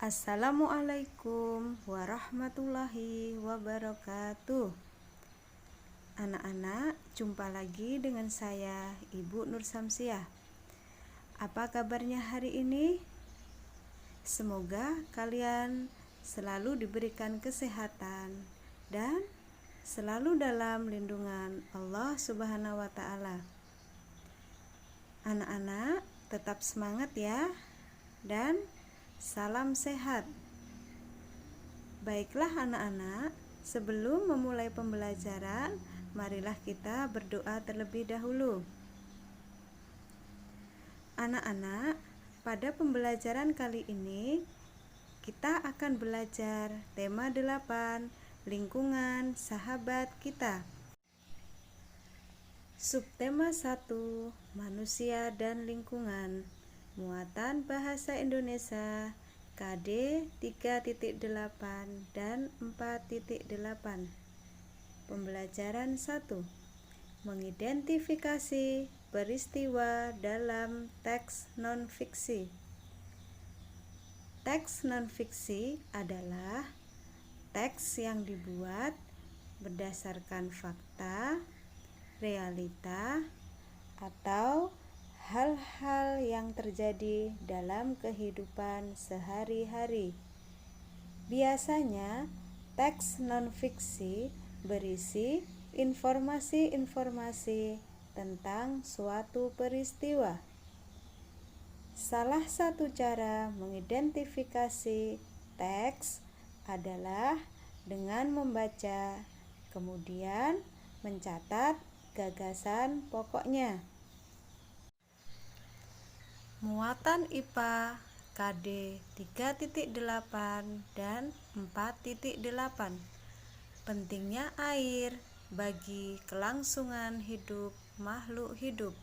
Assalamualaikum warahmatullahi wabarakatuh. Anak-anak, jumpa lagi dengan saya, Ibu Nur Samsiah. Apa kabarnya hari ini? Semoga kalian selalu diberikan kesehatan dan selalu dalam lindungan Allah Subhanahu wa Ta'ala. Anak-anak, tetap semangat ya, dan salam sehat. Baiklah anak-anak, sebelum memulai pembelajaran, marilah kita berdoa terlebih dahulu. Anak-anak, pada pembelajaran kali ini kita akan belajar tema 8, lingkungan sahabat kita. Subtema 1, manusia dan lingkungan. Muatan bahasa Indonesia KD 3.8 dan 4.8. Pembelajaran 1. Mengidentifikasi peristiwa dalam teks non-fiksi. Teks non-fiksi adalah teks yang dibuat berdasarkan fakta, realita, atau hal-hal yang terjadi dalam kehidupan sehari-hari. Biasanya, teks non-fiksi berisi informasi-informasi tentang suatu peristiwa. Salah satu cara mengidentifikasi teks adalah dengan membaca, kemudian mencatat gagasan pokoknya. Muatan IPA KD 3.8 dan 4.8. Pentingnya air bagi kelangsungan hidup makhluk hidup.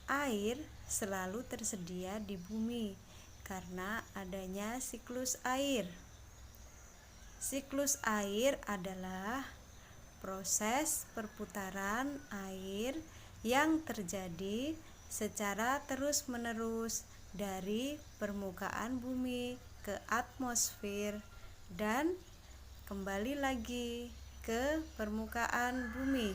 Air selalu tersedia di bumi karena adanya siklus air. Siklus air adalah proses perputaran air yang terjadi secara terus-menerus dari permukaan bumi ke atmosfer dan kembali lagi ke permukaan bumi.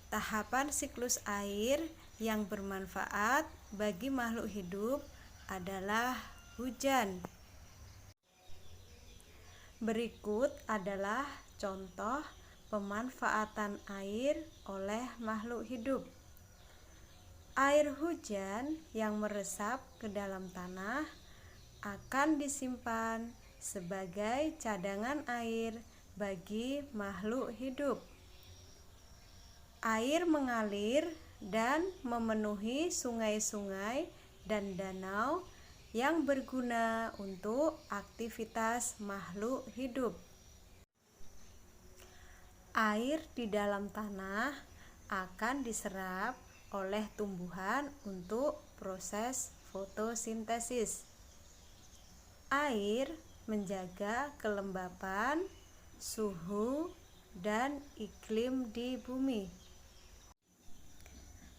Tahapan siklus air yang bermanfaat bagi makhluk hidup adalah hujan. Berikut adalah contoh pemanfaatan air oleh makhluk hidup. Air hujan yang meresap ke dalam tanah akan disimpan sebagai cadangan air bagi makhluk hidup. Air mengalir dan memenuhi sungai-sungai dan danau yang berguna untuk aktivitas makhluk hidup. Air di dalam tanah akan diserap oleh tumbuhan untuk proses fotosintesis. Air menjaga kelembapan, suhu, dan iklim di bumi.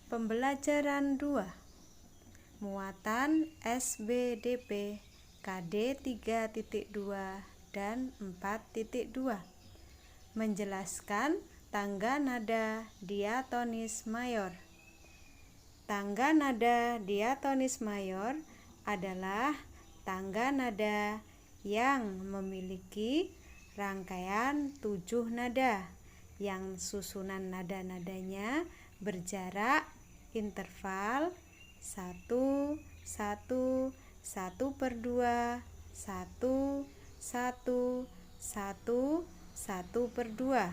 Pembelajaran 2. Muatan SBDP KD 3.2 dan 4.2. Menjelaskan tangga nada diatonis mayor. Tangga nada diatonis mayor adalah tangga nada yang memiliki rangkaian 7 nada yang susunan nada-nadanya berjarak interval 1, 1, 1/2, 1, 1, 1, 1/2.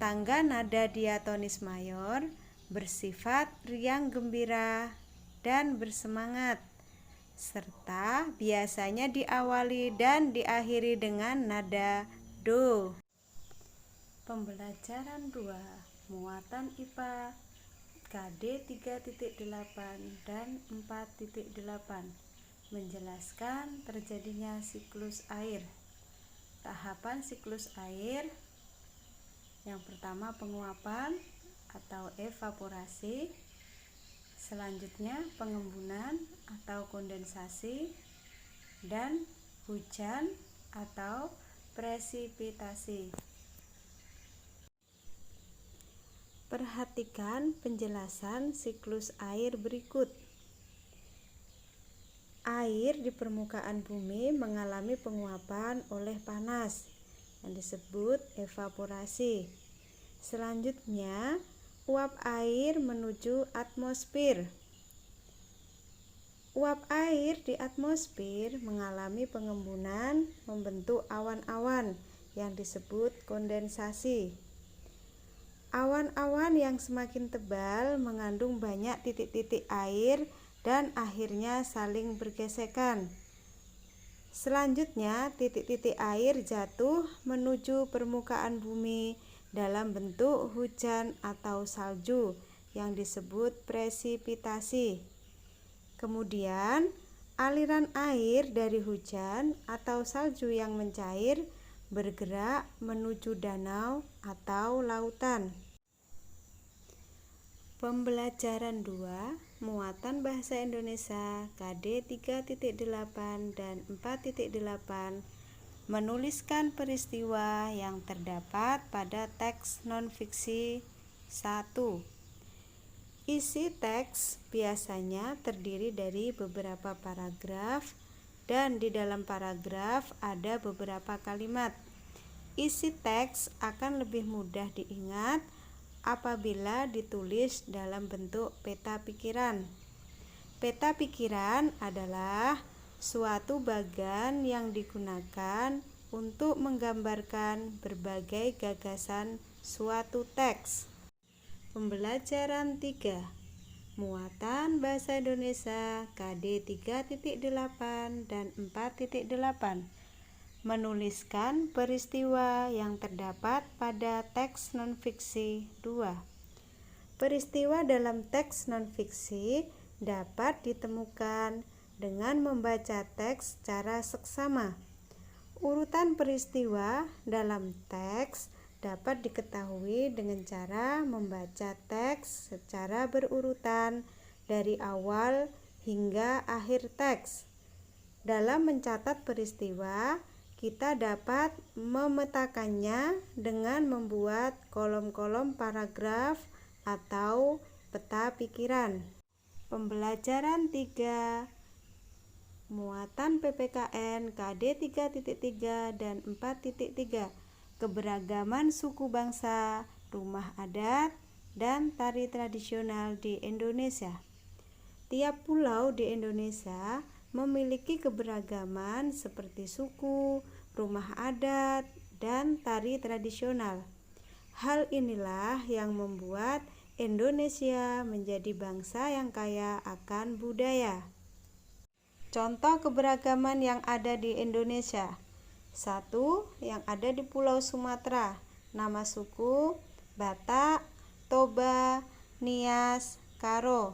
Tangga nada diatonis mayor bersifat riang gembira dan bersemangat, serta biasanya diawali dan diakhiri dengan nada do. Pembelajaran 2. Muatan IPA KD 3.8 dan 4.8. Menjelaskan terjadinya siklus air. Tahapan siklus air: yang pertama penguapan atau evaporasi, selanjutnya pengembunan atau kondensasi, dan hujan atau presipitasi. Perhatikan penjelasan siklus air berikut. Air di permukaan bumi mengalami penguapan oleh panas yang disebut evaporasi. Selanjutnya, uap air menuju atmosfer. Uap air di atmosfer mengalami pengembunan membentuk awan-awan yang disebut kondensasi. Awan-awan yang semakin tebal mengandung banyak titik-titik air dan akhirnya saling bergesekan. Selanjutnya, titik-titik air jatuh menuju permukaan bumi dalam bentuk hujan atau salju yang disebut presipitasi. Kemudian, aliran air dari hujan atau salju yang mencair bergerak menuju danau atau lautan. Pembelajaran 2, muatan bahasa Indonesia KD 3.8 dan 4.8, menuliskan peristiwa yang terdapat pada teks non-fiksi 1. Isi teks biasanya terdiri dari beberapa paragraf dan di dalam paragraf ada beberapa kalimat. Isi teks akan lebih mudah diingat apabila ditulis dalam bentuk peta pikiran. Peta pikiran adalah suatu bagan yang digunakan untuk menggambarkan berbagai gagasan suatu teks. Pembelajaran 3, muatan bahasa Indonesia KD 3.8 dan 4.8, menuliskan peristiwa yang terdapat pada teks non-fiksi 2. Peristiwa dalam teks non-fiksi dapat ditemukan dengan membaca teks secara seksama. Urutan peristiwa dalam teks dapat diketahui dengan cara membaca teks secara berurutan dari awal hingga akhir teks. Dalam mencatat peristiwa, kita dapat memetakannya dengan membuat kolom-kolom paragraf atau peta pikiran. Pembelajaran 3, muatan PPKN KD 3.3 dan 4.3, keberagaman suku bangsa, rumah adat, dan tari tradisional di Indonesia. Tiap pulau di Indonesia memiliki keberagaman seperti suku, rumah adat, dan tari tradisional. Hal inilah yang membuat Indonesia menjadi bangsa yang kaya akan budaya. Contoh keberagaman yang ada di Indonesia. 1. Yang ada di Pulau Sumatera, nama suku Batak, Toba, Nias, Karo.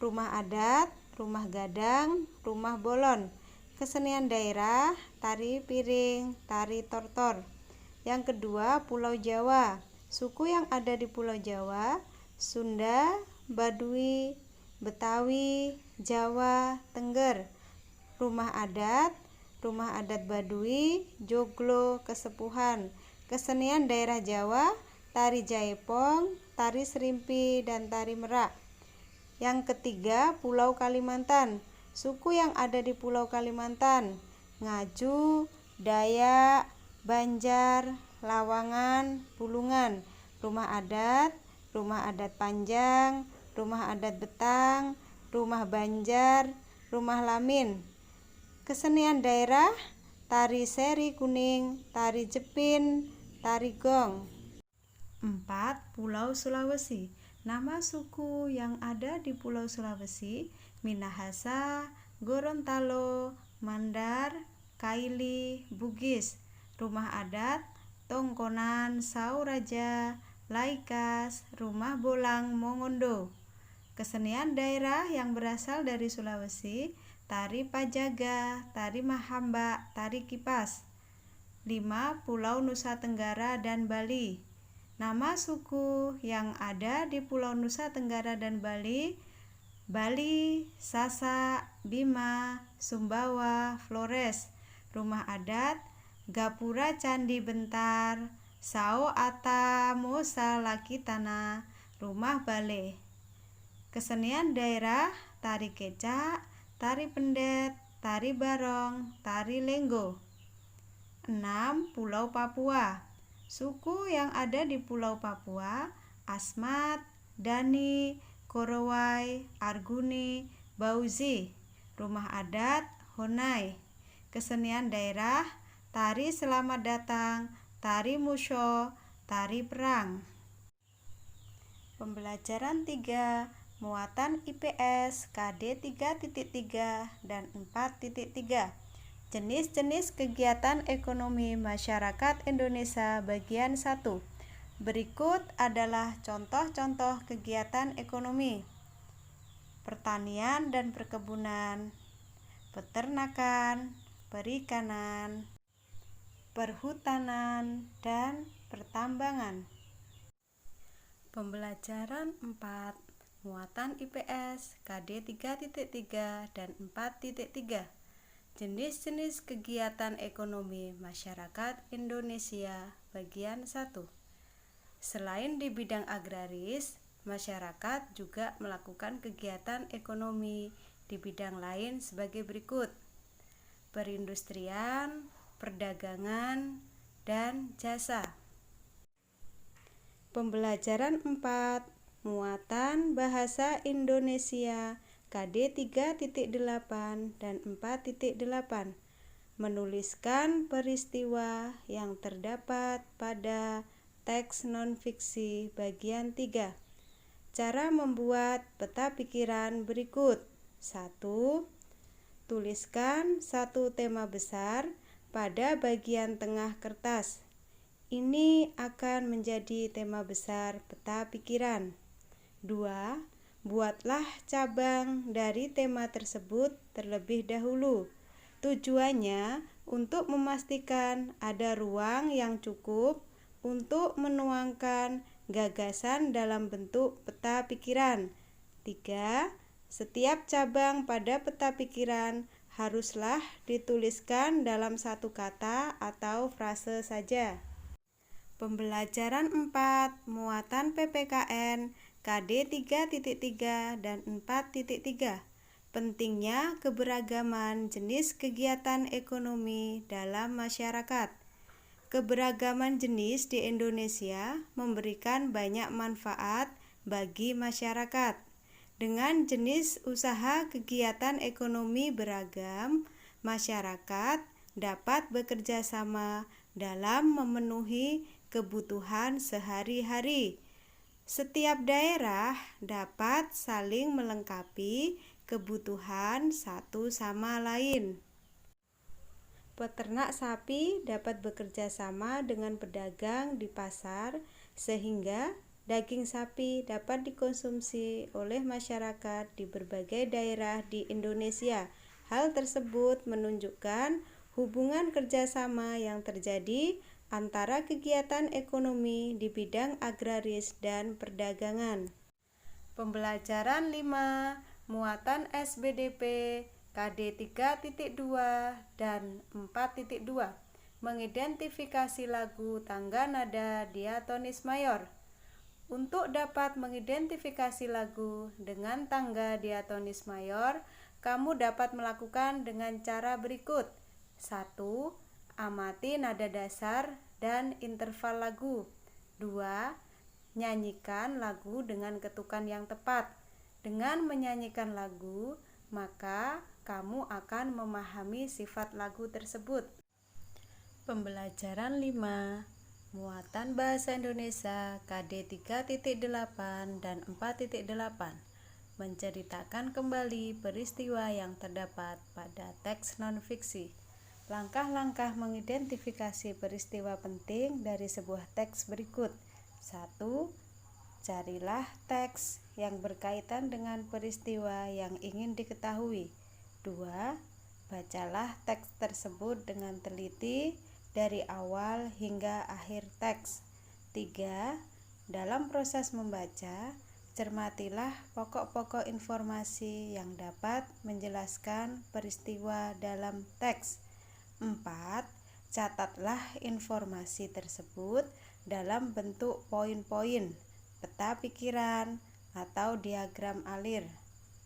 Rumah adat, rumah gadang, rumah bolon. Kesenian daerah, tari piring, tari tortor. Yang kedua, Pulau Jawa. Suku yang ada di Pulau Jawa, Sunda, Baduy, Betawi, Jawa, Tengger. Rumah adat Baduy, Joglo, Kesepuhan. Kesenian daerah Jawa, tari jaipong, tari serimpi, dan tari merak. Yang ketiga, Pulau Kalimantan. Suku yang ada di Pulau Kalimantan, Ngaju, Dayak, Banjar, Lawangan, Bulungan. Rumah adat Panjang, rumah adat Betang, rumah Banjar, rumah Lamin. Kesenian daerah, tari seri kuning, tari jepin, tari gong. 4. Pulau Sulawesi. Nama suku yang ada di Pulau Sulawesi, Minahasa, Gorontalo, Mandar, Kaili, Bugis. Rumah adat, Tongkonan, Sauraja, Laikas, Rumah Bolang, Mongondo. Kesenian daerah yang berasal dari Sulawesi, tari Pajaga, tari Mahamba, tari Kipas. 5. Pulau Nusa Tenggara dan Bali. Nama suku yang ada di Pulau Nusa Tenggara dan Bali, Bali, Sasak, Bima, Sumbawa, Flores. Rumah adat Gapura Candi Bentar, Sao Atamosa Lakitana, Rumah Bale. Kesenian daerah tari kecak, tari pendet, tari barong, tari lenggo. 6. Pulau Papua. Suku yang ada di Pulau Papua: Asmat, Dani, Korowai, Arguni, Bauzi. Rumah adat Honai. Kesenian daerah tari selamat datang, tari musyo, tari perang. Pembelajaran 3. Muatan IPS KD 3.3 dan 4.3. Jenis-jenis kegiatan ekonomi masyarakat Indonesia bagian 1. Berikut adalah contoh-contoh kegiatan ekonomi: pertanian dan perkebunan, peternakan, perikanan, perhutanan, dan pertambangan. Pembelajaran 4. Muatan IPS KD 3.3 dan 4.3. Jenis-jenis kegiatan ekonomi masyarakat Indonesia bagian 1. Selain di bidang agraris, masyarakat juga melakukan kegiatan ekonomi di bidang lain sebagai berikut: perindustrian, perdagangan, dan jasa. Pembelajaran 4. Muatan bahasa Indonesia KD 3.8 dan 4.8. Menuliskan peristiwa yang terdapat pada teks non-fiksi bagian 3. Cara membuat peta pikiran berikut. 1. Tuliskan satu tema besar pada bagian tengah kertas. Ini akan menjadi tema besar peta pikiran. 2. Buatlah cabang dari tema tersebut terlebih dahulu. Tujuannya untuk memastikan ada ruang yang cukup untuk menuangkan gagasan dalam bentuk peta pikiran. 3. Setiap cabang pada peta pikiran haruslah dituliskan dalam satu kata atau frase saja. Pembelajaran 4. Muatan PPKN KD 3.3 dan 4.3. Pentingnya keberagaman jenis kegiatan ekonomi dalam masyarakat. Keberagaman jenis di Indonesia memberikan banyak manfaat bagi masyarakat. Dengan jenis usaha kegiatan ekonomi beragam, masyarakat dapat bekerja sama dalam memenuhi kebutuhan sehari-hari. Setiap daerah dapat saling melengkapi kebutuhan satu sama lain. Peternak sapi dapat bekerja sama dengan pedagang di pasar sehingga daging sapi dapat dikonsumsi oleh masyarakat di berbagai daerah di Indonesia. Hal tersebut menunjukkan hubungan kerjasama yang terjadi antara kegiatan ekonomi di bidang agraris dan perdagangan. Pembelajaran 5. Muatan SBDP KD 3.2 dan 4.2. Mengidentifikasi lagu tangga nada diatonis mayor. Untuk dapat mengidentifikasi lagu dengan tangga diatonis mayor, kamu dapat melakukan dengan cara berikut. 1. Amati nada dasar dan interval lagu. 2. Nyanyikan lagu dengan ketukan yang tepat. Dengan menyanyikan lagu, maka kamu akan memahami sifat lagu tersebut. Pembelajaran 5. Muatan bahasa Indonesia KD 3.8 dan 4.8. Menceritakan kembali peristiwa yang terdapat pada teks non-fiksi. Langkah-langkah mengidentifikasi peristiwa penting dari sebuah teks berikut. 1. Carilah teks yang berkaitan dengan peristiwa yang ingin diketahui. 2. Bacalah teks tersebut dengan teliti dari awal hingga akhir teks. 3. Dalam proses membaca, Cermatilah pokok-pokok informasi yang dapat menjelaskan peristiwa dalam teks. 4. Catatlah informasi tersebut dalam bentuk poin-poin, peta pikiran, atau diagram alir.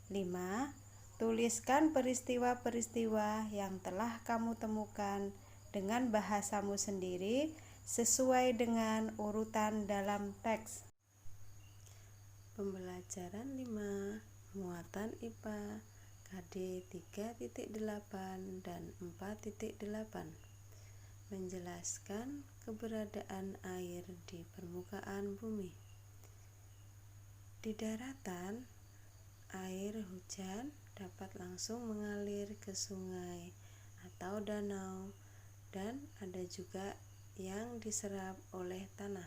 5. Tuliskan peristiwa-peristiwa yang telah kamu temukan dengan bahasamu sendiri sesuai dengan urutan dalam teks. Pembelajaran 5. Muatan IPA KD 3.8 dan 4.8. Menjelaskan keberadaan air di permukaan bumi. Di daratan, air hujan dapat langsung mengalir ke sungai atau danau, dan ada juga yang diserap oleh tanah.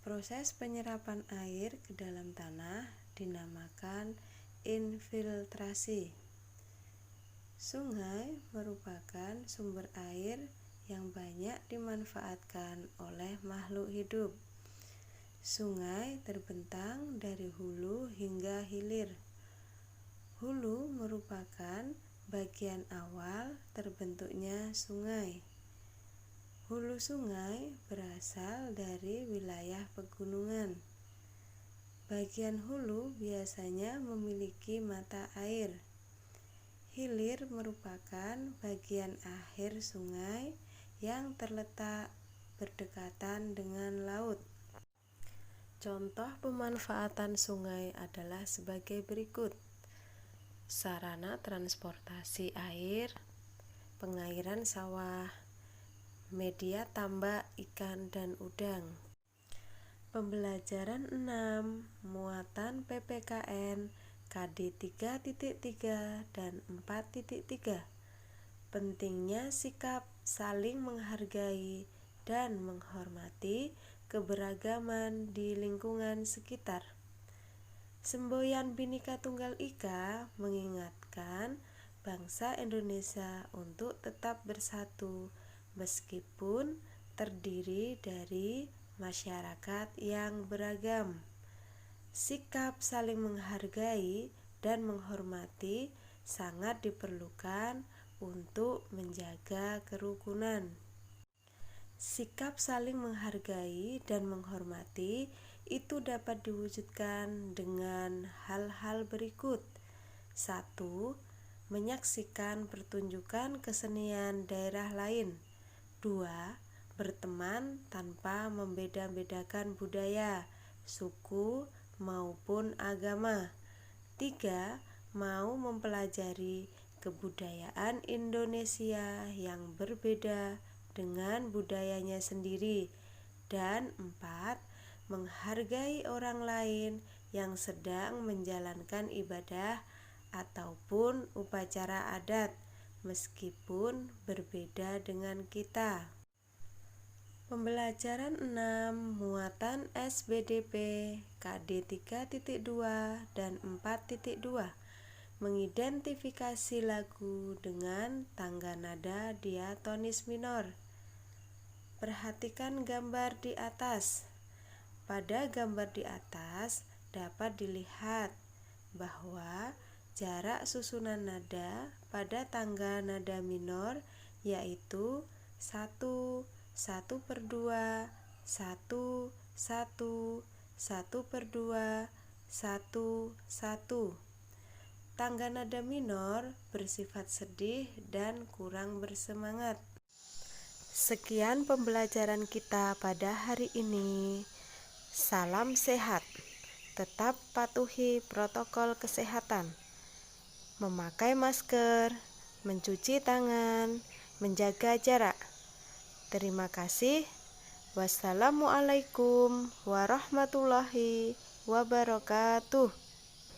Proses penyerapan air ke dalam tanah dinamakan infiltrasi. Sungai merupakan sumber air yang banyak dimanfaatkan oleh makhluk hidup. Sungai terbentang dari hulu hingga hilir. Hulu merupakan bagian awal terbentuknya sungai. Hulu sungai berasal dari wilayah pegunungan. Bagian hulu biasanya memiliki mata air. Hilir merupakan bagian akhir sungai yang terletak berdekatan dengan laut. Contoh pemanfaatan sungai adalah sebagai berikut: sarana transportasi air, pengairan sawah, media tambak ikan dan udang. Pembelajaran 6. Muatan PPKN KD 3.3 dan 4.3. Pentingnya sikap saling menghargai dan menghormati keberagaman di lingkungan sekitar. Semboyan Bhinneka Tunggal Ika mengingatkan bangsa Indonesia untuk tetap bersatu meskipun terdiri dari masyarakat yang beragam. Sikap saling menghargai dan menghormati sangat diperlukan untuk menjaga kerukunan. Sikap saling menghargai dan menghormati itu dapat diwujudkan dengan hal-hal berikut. 1. Menyaksikan pertunjukan kesenian daerah lain. 2. Berteman tanpa membeda-bedakan budaya, suku, maupun agama. 3. Mau mempelajari kebudayaan Indonesia yang berbeda dengan budayanya sendiri. Dan 4. Menghargai orang lain yang sedang menjalankan ibadah ataupun upacara adat meskipun berbeda dengan kita. Pembelajaran 6. Muatan SBDP KD 3.2 dan 4.2. Mengidentifikasi lagu dengan tangga nada diatonis minor. Perhatikan gambar di atas. Pada gambar di atas dapat dilihat bahwa jarak susunan nada pada tangga nada minor yaitu 1, 1/2, 1, 1, 1/2, 1, 1. Tangga nada minor bersifat sedih dan kurang bersemangat. Sekian pembelajaran kita pada hari ini. Salam sehat. Tetap patuhi protokol kesehatan. Memakai masker, mencuci tangan, menjaga jarak. Terima kasih. Wassalamualaikum warahmatullahi wabarakatuh.